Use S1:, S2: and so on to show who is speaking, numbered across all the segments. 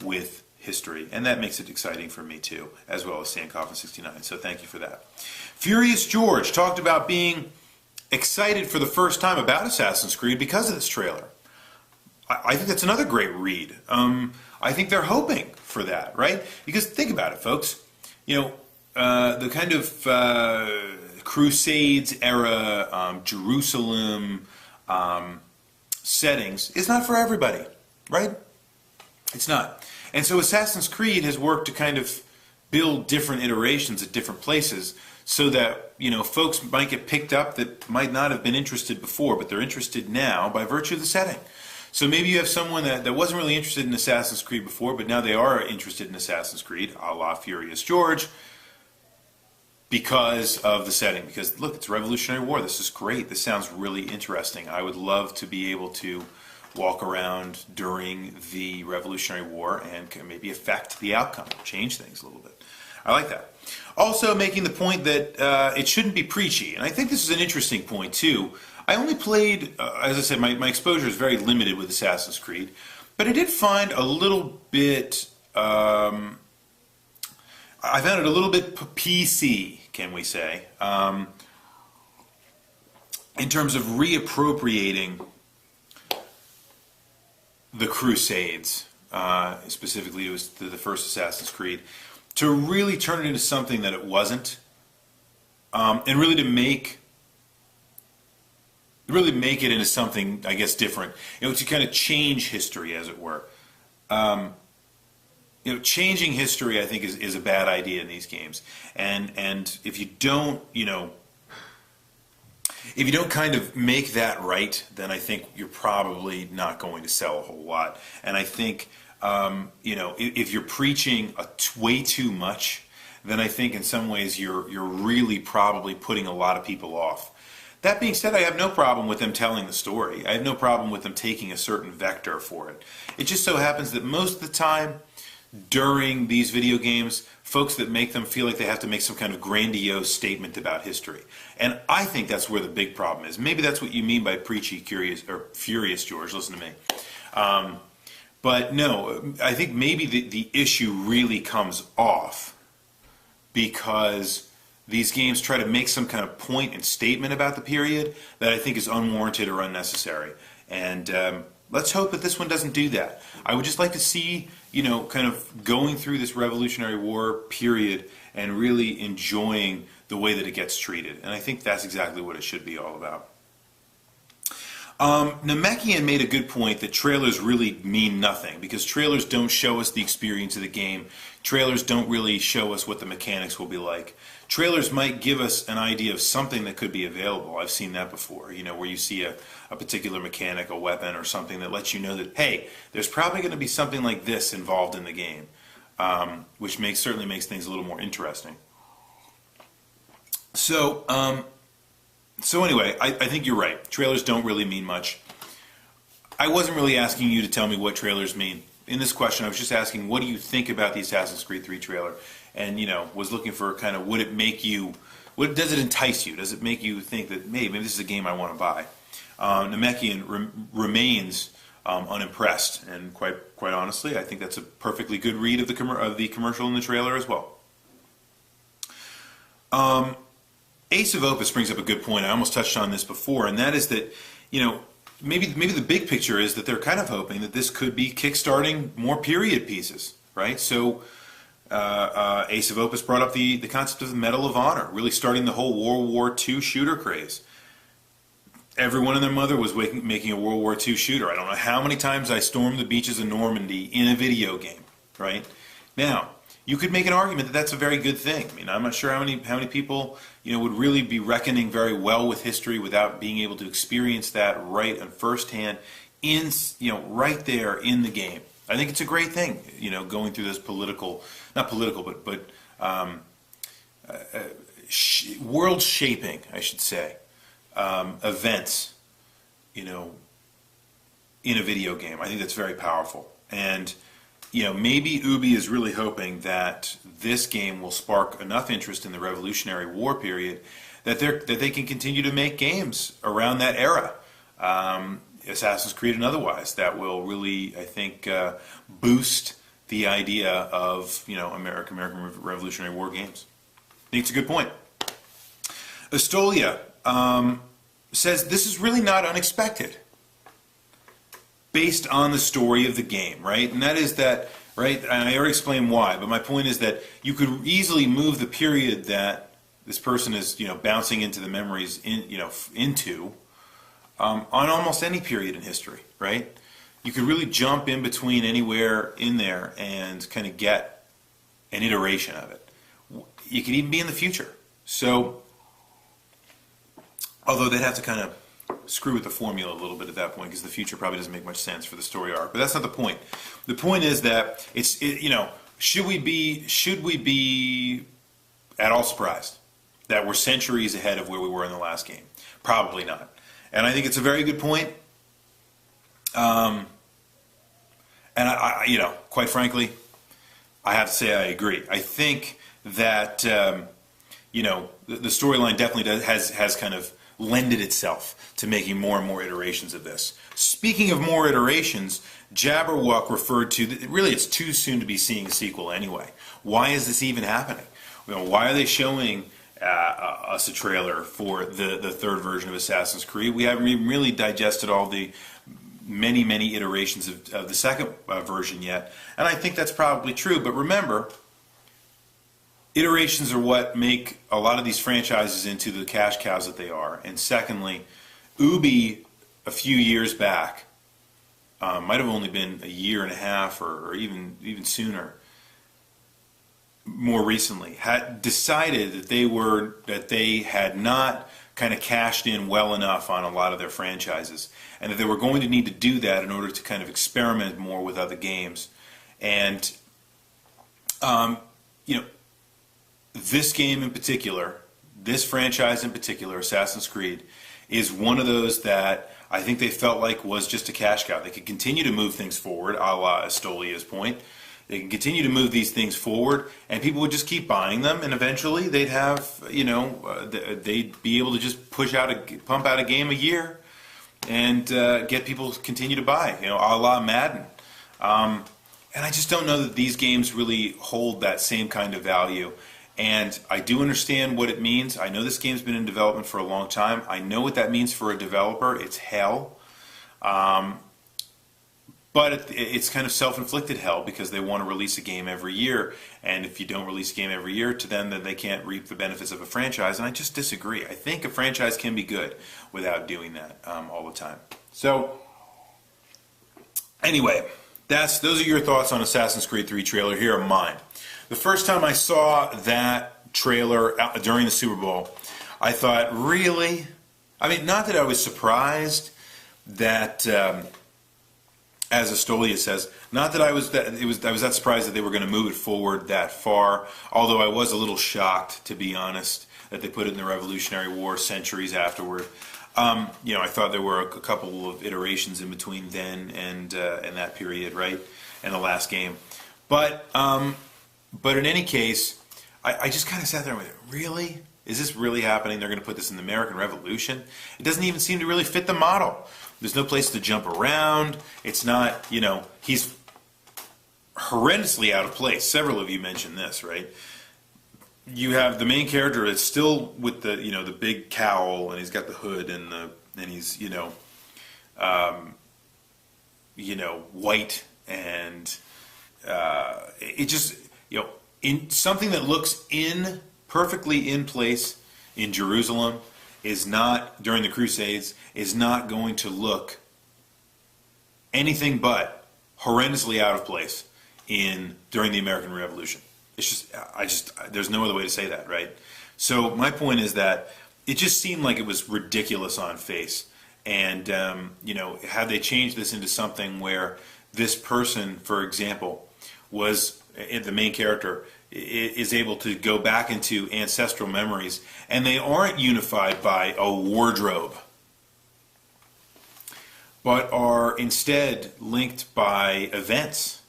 S1: with history, and that makes it exciting for me too, as well as Sandcoffin 69. So thank you for that. Furious George talked about being excited for the first time about Assassin's Creed because of this trailer. I think that's another great read. I think they're hoping for that, right? Because think about it, folks. You know, the kind of Crusades era, Jerusalem settings is not for everybody, right? It's not. And so Assassin's Creed has worked to kind of build different iterations at different places so that, you know, folks might get picked up that might not have been interested before, but they're interested now by virtue of the setting. So maybe you have someone that wasn't really interested in Assassin's Creed before, but now they are interested in Assassin's Creed, a la Furious George, because of the setting. Because, look, it's Revolutionary War. This is great. This sounds really interesting. I would love to be able to walk around during the Revolutionary War and maybe affect the outcome, change things a little bit. I like that. Also making the point that it shouldn't be preachy. And I think this is an interesting point, too. I only played, as I said, my exposure is very limited with Assassin's Creed, but I did find a little bit, I found it a little bit PC, can we say, in terms of reappropriating the Crusades, specifically it was the first Assassin's Creed, to really turn it into something that it wasn't, and really to make it into something, I guess, different. You know, to kind of change history, as it were. You know, changing history, I think, is a bad idea in these games. And if you don't, you know, if you don't kind of make that right, then I think you're probably not going to sell a whole lot. And I think, you know, if you're preaching way too much, then I think in some ways you're really probably putting a lot of people off. That being said, I have no problem with them telling the story. I have no problem with them taking a certain vector for it. It just so happens that most of the time during these video games, folks that make them feel like they have to make some kind of grandiose statement about history. And I think that's where the big problem is. Maybe that's what you mean by preachy, curious, or furious, George. Listen to me. But no, I think maybe the issue really comes off because these games try to make some kind of point and statement about the period that I think is unwarranted or unnecessary. And let's hope that this one doesn't do that. I would just like to see, you know, kind of going through this Revolutionary War period and really enjoying the way that it gets treated. And I think that's exactly what it should be all about. Namekian made a good point that trailers really mean nothing because trailers don't show us the experience of the game. Trailers don't really show us what the mechanics will be like. Trailers might give us an idea of something that could be available. I've seen that before, you know, where you see a particular mechanic, a weapon or something that lets you know that, hey, there's probably going to be something like this involved in the game, which certainly makes things a little more interesting. So anyway, I think you're right. Trailers don't really mean much. I wasn't really asking you to tell me what trailers mean. In this question, I was just asking, what do you think about the Assassin's Creed 3 trailer? And, you know, was looking for kind of, would it make you, does it entice you? Does it make you think that, hey, maybe this is a game I want to buy? Namekian remains unimpressed, and quite honestly, I think that's a perfectly good read of the commercial and the trailer as well. Ace of Opus brings up a good point. I almost touched on this before, and that is that, you know, maybe the big picture is that they're kind of hoping that this could be kickstarting more period pieces, right? So Ace of Opus brought up the concept of the Medal of Honor, really starting the whole World War II shooter craze. Everyone and their mother was making a World War II shooter. I don't know how many times I stormed the beaches of Normandy in a video game, right? Now, you could make an argument that that's a very good thing. I mean, I'm not sure how many people, you know, would really be reckoning very well with history without being able to experience that right and firsthand in, you know, right there in the game. I think it's a great thing, you know, going through this not political, but world shaping, I should say, events, you know, in a video game. I think that's very powerful. And, you know, maybe Ubi is really hoping that this game will spark enough interest in the Revolutionary War period that they can continue to make games around that era, Assassin's Creed and otherwise, that will really, I think, boost the idea of, American Revolutionary War games. I think it's a good point. Estolia says this is really not unexpected based on the story of the game, right? And that is that, right, and I already explained why, but my point is that you could easily move the period that this person is, bouncing into the memories into on almost any period in history, right? You could really jump in between anywhere in there and kind of get an iteration of it. You could even be in the future. So, although they'd have to kind of screw with the formula a little bit at that point, because the future probably doesn't make much sense for the story arc. But that's not the point. The point is that should we be at all surprised that we're centuries ahead of where we were in the last game? Probably not. And I think it's a very good point. And I quite frankly, I have to say I agree. I think that the storyline definitely has kind of lended itself to making more and more iterations of this. Speaking of more iterations, Jabberwock referred to, really it's too soon to be seeing a sequel anyway. Why is this even happening? Why are they showing us a trailer for the third version of Assassin's Creed? We haven't even really digested all the many iterations of the second version yet. And I think that's probably true. But remember, iterations are what make a lot of these franchises into the cash cows that they are. And secondly, Ubi a few years back, might have only been a year and a half or even sooner, more recently, had decided that they had not kind of cashed in well enough on a lot of their franchises, and that they were going to need to do that in order to kind of experiment more with other games. And this game in particular, this franchise in particular, Assassin's Creed, is one of those that I think they felt like was just a cash cow. They could continue to move things forward, a la Estolia's point. They can continue to move these things forward, and people would just keep buying them, and eventually they'd have, they'd be able to just pump out a game a year, and get people to continue to buy, a la Madden. And I just don't know that these games really hold that same kind of value. And I do understand what it means. I know this game's been in development for a long time. I know what that means for a developer. It's hell. But it's kind of self-inflicted hell, because they want to release a game every year. And if you don't release a game every year to them, then they can't reap the benefits of a franchise. And I just disagree. I think a franchise can be good without doing that all the time. So, anyway, those are your thoughts on Assassin's Creed 3 trailer. Here are mine. The first time I saw that trailer during the Super Bowl, I thought, really? I mean, not that I was surprised that, as Estolia says, not that I was that surprised that they were going to move it forward that far. Although I was a little shocked, to be honest, that they put it in the Revolutionary War centuries afterward. I thought there were a couple of iterations in between then and that period, right, and the last game. But in any case, I just kind of sat there and went, really? Is this really happening? They're going to put this in the American Revolution? It doesn't even seem to really fit the model. There's no place to jump around. It's not, he's horrendously out of place. Several of you mentioned this, right? You have the main character that's still with the, the big cowl, and he's got the hood, and he's, white, and it just, in something that looks perfectly in place in Jerusalem is not, during the Crusades, is not going to look anything but horrendously out of place during the American Revolution. It's just, there's no other way to say that, right? So my point is that it just seemed like it was ridiculous on face. And, had they changed this into something where this person, for example, was, the main character, is able to go back into ancestral memories, and they aren't unified by a wardrobe, but are instead linked by events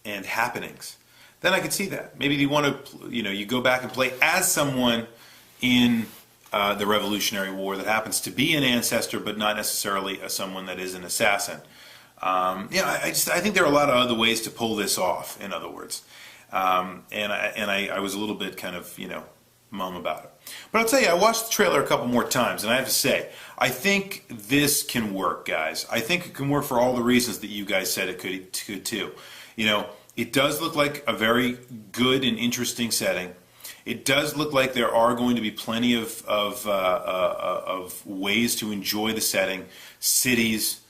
S1: and happenings, then I could see that. Maybe you want to, you go back and play as someone in the Revolutionary War that happens to be an ancestor, but not necessarily someone that is an assassin. I think there are a lot of other ways to pull this off. In other words, I was a little bit kind of mum about it. But I'll tell you, I watched the trailer a couple more times, and I have to say, I think this can work, guys. I think it can work for all the reasons that you guys said it could too. It does look like a very good and interesting setting. It does look like there are going to be plenty of ways to enjoy the setting, cities,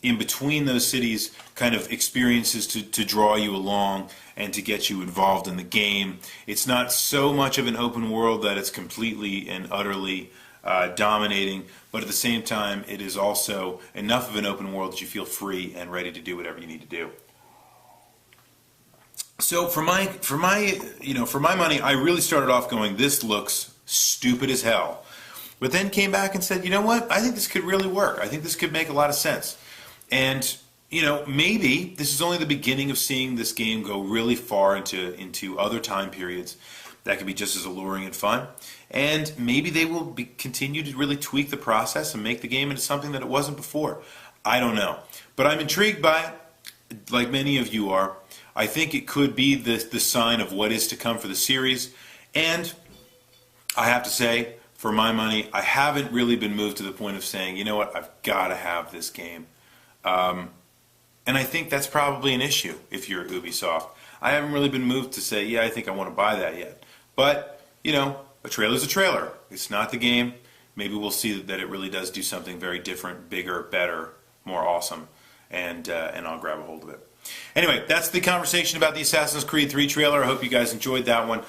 S1: in between those cities, kind of experiences to draw you along and to get you involved in the game. It's not so much of an open world that it's completely and utterly dominating, but at the same time, it is also enough of an open world that you feel free and ready to do whatever you need to do. So for my money, I really started off going, this looks stupid as hell. But then came back and said, you know what? I think this could really work. I think this could make a lot of sense. And maybe this is only the beginning of seeing this game go really far into other time periods that could be just as alluring and fun. And maybe they will continue to really tweak the process and make the game into something that it wasn't before. I don't know. But I'm intrigued by it, like many of you are. I think it could be the sign of what is to come for the series. And I have to say, for my money, I haven't really been moved to the point of saying, you know what, I've got to have this game. And I think that's probably an issue if you're Ubisoft. I haven't really been moved to say, yeah, I think I want to buy that yet. But, a trailer's a trailer. It's not the game. Maybe we'll see that it really does do something very different, bigger, better, more awesome, and I'll grab a hold of it. Anyway, that's the conversation about the Assassin's Creed 3 trailer. I hope you guys enjoyed that one.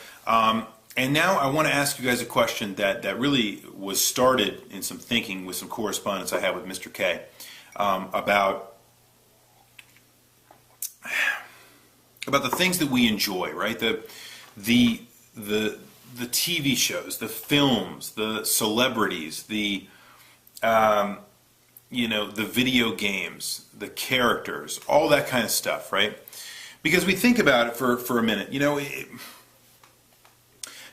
S1: And now I want to ask you guys a question that really was started in some thinking with some correspondence I had with Mr. K about the things that we enjoy, right? The TV shows, the films, the celebrities, the video games, the characters, all that kind of stuff, right? Because we think about it for a minute.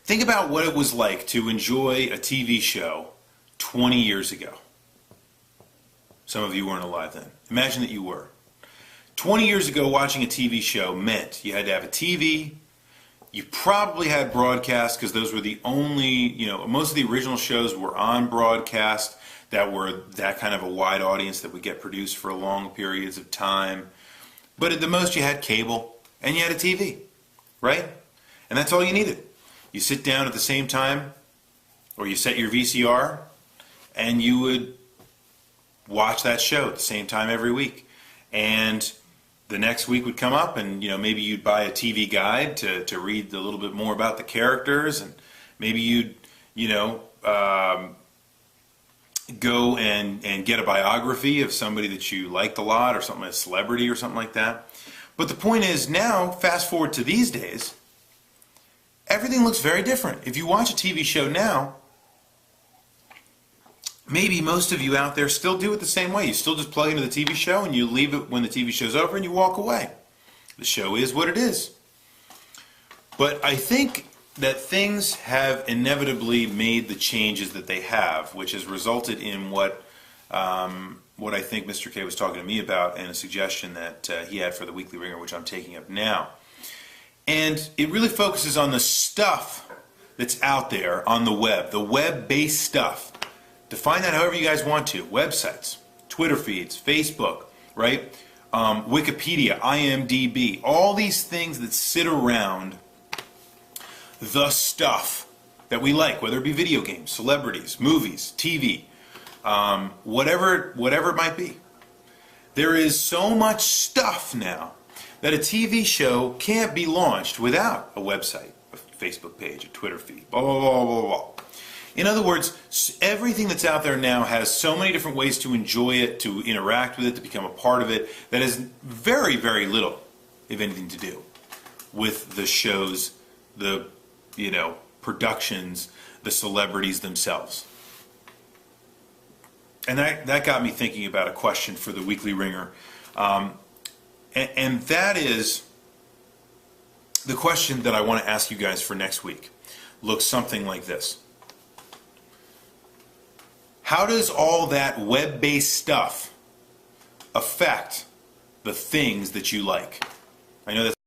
S1: Think about what it was like to enjoy a TV show 20 years ago. Some of you weren't alive then. Imagine that you were. 20 years ago, watching a TV show meant you had to have a TV. You probably had broadcast because those were the only, most of the original shows were on broadcast that were that kind of a wide audience that would get produced for long periods of time. But at the most, you had cable and you had a TV, right? And that's all you needed. You sit down at the same time, or you set your VCR, and you would watch that show at the same time every week. And the next week would come up, and maybe you'd buy a TV guide to read a little bit more about the characters, and maybe you'd go and get a biography of somebody that you liked a lot, or something, a celebrity or something like that. But the point is, now, fast forward to these days, everything looks very different. If you watch a TV show now, maybe most of you out there still do it the same way. You still just plug into the TV show and you leave it when the TV show's over and you walk away. The show is what it is. But I think that things have inevitably made the changes that they have, which has resulted in what I think Mr. K was talking to me about, and a suggestion that he had for the Weekly Wringer, which I'm taking up now. And it really focuses on the stuff that's out there on the web, the web-based stuff. Define that however you guys want to. Websites, Twitter feeds, Facebook, right? Wikipedia, IMDb, all these things that sit around the stuff that we like, whether it be video games, celebrities, movies, TV, whatever it might be. There is so much stuff now that a TV show can't be launched without a website, a Facebook page, a Twitter feed, blah, blah, blah, blah, blah. In other words, everything that's out there now has so many different ways to enjoy it, to interact with it, to become a part of it, that has very, very little, if anything, to do with the shows, the productions, the celebrities themselves. And that got me thinking about a question for the Weekly Wringer. And that is the question that I want to ask you guys for next week. Looks something like this. How does all that web-based stuff affect the things that you like. I know that's